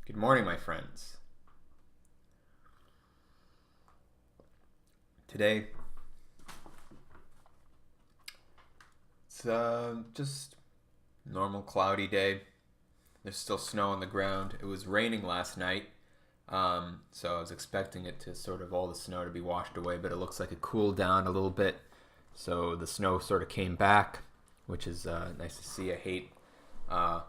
Good morning, my friends. Today, it's just normal cloudy day. There's still snow on the ground. It was raining last night, so I was expecting it to sort of all the snow to be washed away, but it looks like it cooled down a little bit. So the snow sort of came back, which is nice to see. I hate uh,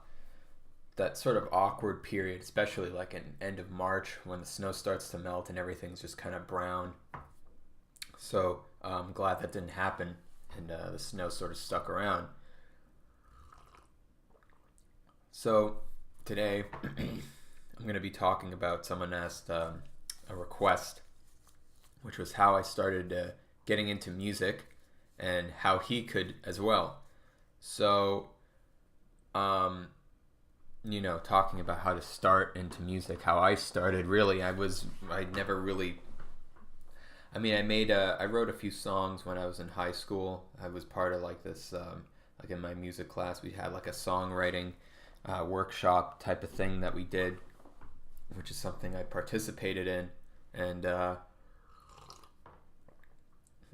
that sort of awkward period, especially like in end of March when the snow starts to melt and everything's just kind of brown. So I'm glad that didn't happen and the snow sort of stuck around. So today I'm going to be talking about someone asked a request, which was how I started getting into music and how he could as well. So, um, talking about how to start into music, how I started. Really, I never really. I wrote a few songs when I was in high school. I was part of like this, like in my music class, we had like a songwriting workshop type of thing that we did, which is something I participated in, and it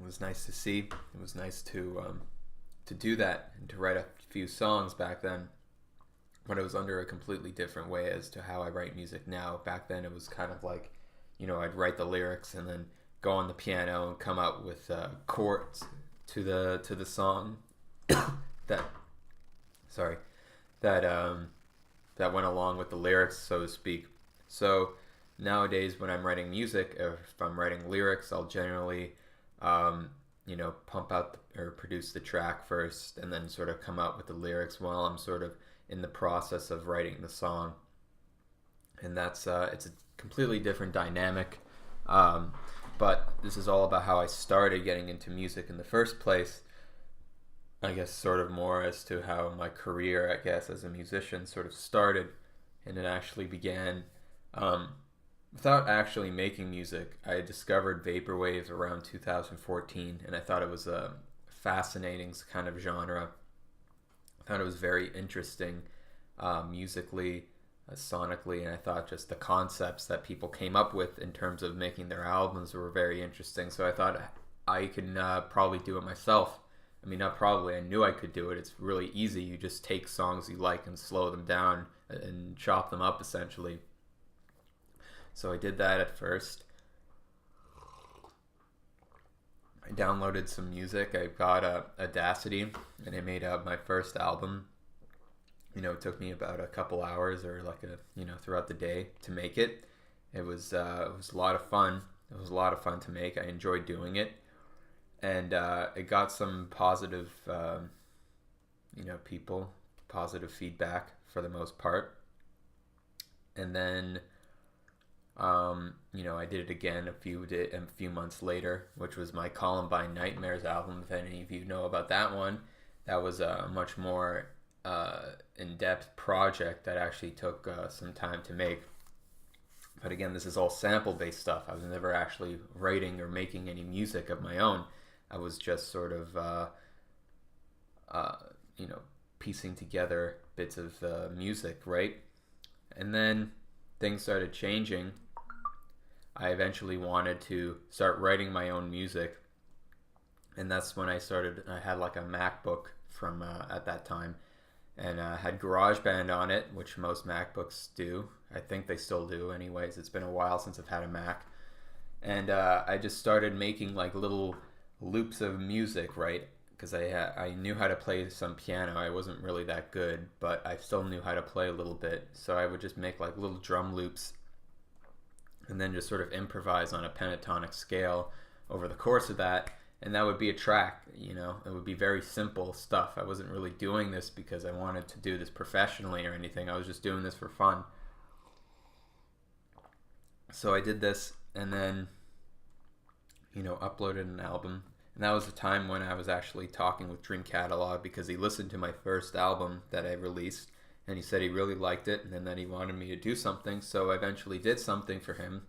was nice to see. It was nice to do that and to write a few songs back then. But it was under a completely different way as to how I write music now. Back then, it was kind of like, I'd write the lyrics and then go on the piano and come out with chords to the song that sorry that went along with the lyrics, so to speak. So nowadays, when I'm writing music, if I'm writing lyrics, I'll generally pump out or produce the track first, and then sort of come out with the lyrics while I'm sort of in the process of writing the song. And that's it's a completely different dynamic. But this is all about how I started getting into music in the first place. I guess sort of more as to how my career, I guess, as a musician sort of started. And it actually began without actually making music. I discovered vaporwave around 2014, and I thought it was a fascinating kind of genre. I thought it was very interesting musically, sonically, and I thought just the concepts that people came up with in terms of making their albums were very interesting. So I thought I could probably do it myself. I mean, not probably, I knew I could do it. It's really easy. You just take songs you like and slow them down and chop them up, essentially. So I did that at first. I downloaded some music. I got Audacity, and I made my first album. It took me about a couple hours or like throughout the day to make it. It was a lot of fun. It was a lot of fun to make. I enjoyed doing it, and it got some positive, people, positive feedback for the most part. And then, I did it again a few months later, which was my Columbine Nightmares album. If any of you know about that one, that was a much more in-depth project that actually took some time to make. But again, this is all sample-based stuff. I was never actually writing or making any music of my own. I was just sort of, piecing together bits of music, right? And then things started changing. I eventually wanted to start writing my own music, and that's when I had like a MacBook from at that time, and had GarageBand on it, which most MacBooks do. I think they still do anyways. It's been a while since I've had a Mac. And I just started making like little loops of music, right? Because I knew how to play some piano. I wasn't really that good, but I still knew how to play a little bit. So I would just make like little drum loops and then just sort of improvise on a pentatonic scale over the course of that. And that would be a track. It would be very simple stuff. I wasn't really doing this because I wanted to do this professionally or anything. I was just doing this for fun. So I did this, and then uploaded an album. And that was the time when I was actually talking with Dream Catalog, because he listened to my first album that I released, and he said he really liked it, and then he wanted me to do something. So I eventually did something for him,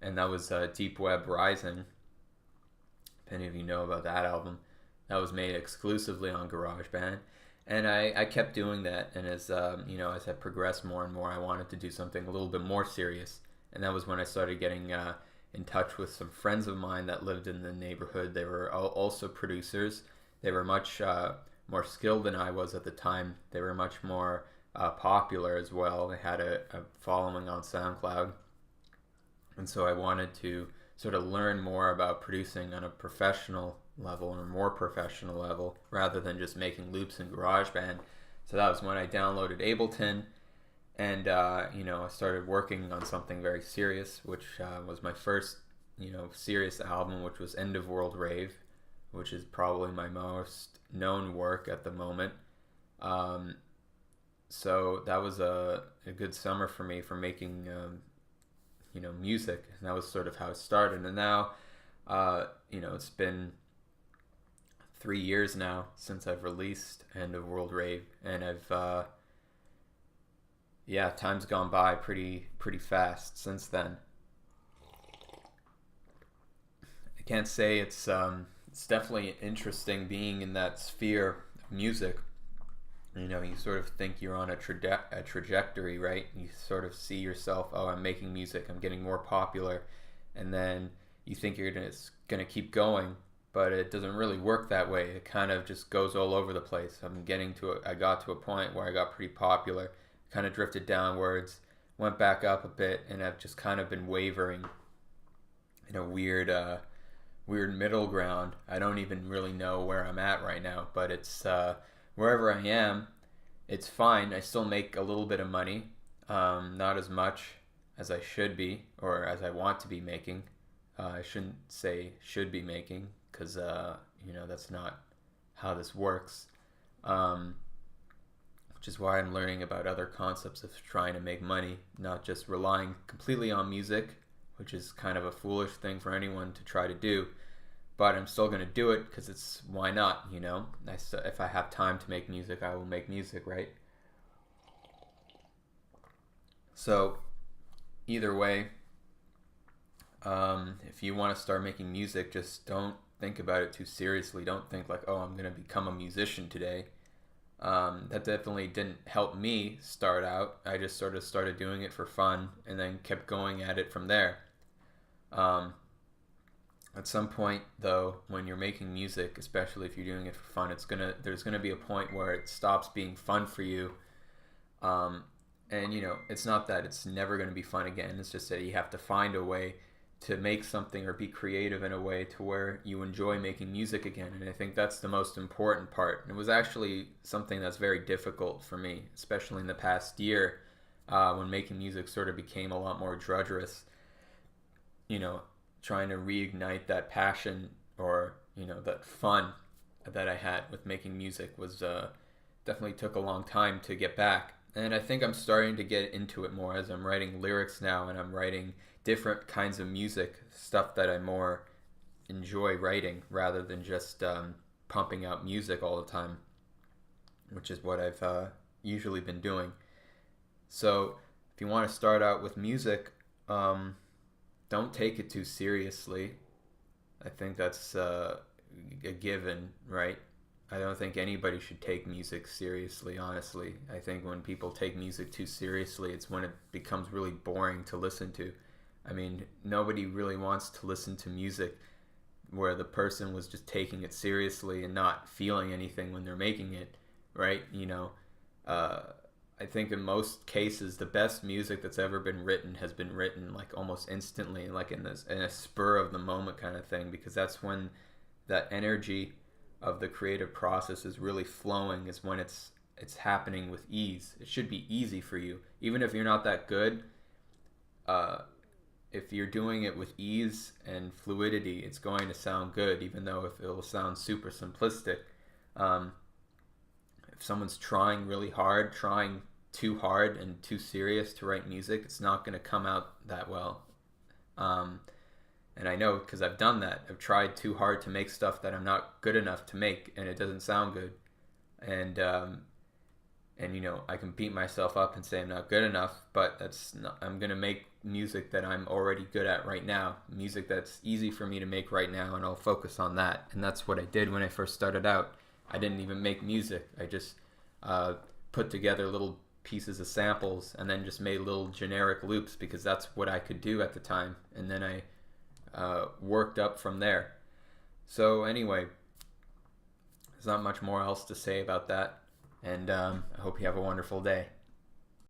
and that was Deep Web Rising. If any of you know about that album, that was made exclusively on GarageBand. And I kept doing that, and as as I progressed more and more, I wanted to do something a little bit more serious, and that was when I started getting in touch with some friends of mine that lived in the neighborhood. They were also producers. They were much more skilled than I was at the time. They were much more popular as well. They had a following on SoundCloud, and so I wanted to sort of learn more about producing on a professional level or more professional level rather than just making loops in GarageBand. So that was when I downloaded Ableton, and I started working on something very serious, which was my first serious album, which was End of World Rave, which is probably my most known work at the moment. So that was a good summer for me for making music, and that was sort of how it started. And now it's been 3 years now since I've released End of World Rave, and I've time's gone by pretty fast since then. I can't say it's definitely interesting being in that sphere of music. You sort of think you're on a trajectory, right? You sort of see yourself, oh, I'm making music, I'm getting more popular, and then you think it's gonna keep going, but it doesn't really work that way. It kind of just goes all over the place. I got to a point where I got pretty popular, kind of drifted downwards, went back up a bit, and I've just kind of been wavering in a weird middle ground. I don't even really know where I'm at right now, but it's wherever I am, it's fine. I still make a little bit of money, not as much as I should be or as I want to be making. I shouldn't say should be making, because that's not how this works. Which is why I'm learning about other concepts of trying to make money, not just relying completely on music, which is kind of a foolish thing for anyone to try to do. But I'm still going to do it because it's, why not, if I have time to make music, I will make music, right? So either way, if you want to start making music, just don't think about it too seriously. Don't think like, oh, I'm going to become a musician today. That definitely didn't help me start out. I just sort of started doing it for fun and then kept going at it from there. At some point, though, when you're making music, especially if you're doing it for fun, there's gonna be a point where it stops being fun for you. And it's not that it's never gonna be fun again. It's just that you have to find a way to make something or be creative in a way to where you enjoy making music again. And I think that's the most important part. And it was actually something that's very difficult for me, especially in the past year, when making music sort of became a lot more drudgerous. Trying to reignite that passion or that fun that I had with making music was definitely took a long time to get back. And I think I'm starting to get into it more as I'm writing lyrics now, and I'm writing different kinds of music, stuff that I more enjoy writing rather than just pumping out music all the time, which is what I've usually been doing. So if you want to start out with music, don't take it too seriously. I think that's a given, right? I don't think anybody should take music seriously, honestly. I think when people take music too seriously, it's when it becomes really boring to listen to. I mean, nobody really wants to listen to music where the person was just taking it seriously and not feeling anything when they're making it, right? I think in most cases, the best music that's ever been written has been written like almost instantly, like in a spur of the moment kind of thing, because that's when that energy of the creative process is really flowing, is when it's happening with ease. It should be easy for you, even if you're not that good. If you're doing it with ease and fluidity, it's going to sound good, even though if it'll sound super simplistic. If someone's trying really hard, trying too hard and too serious to write music, it's not going to come out that well. And I know because I've done that. I've tried too hard to make stuff that I'm not good enough to make, and it doesn't sound good. And I can beat myself up and say I'm not good enough, but I'm going to make music that I'm already good at right now, music that's easy for me to make right now, and I'll focus on that. And that's what I did when I first started out. I didn't even make music. I just put together little pieces of samples and then just made little generic loops because that's what I could do at the time. And then I worked up from there. So anyway, there's not much more else to say about that. And I hope you have a wonderful day.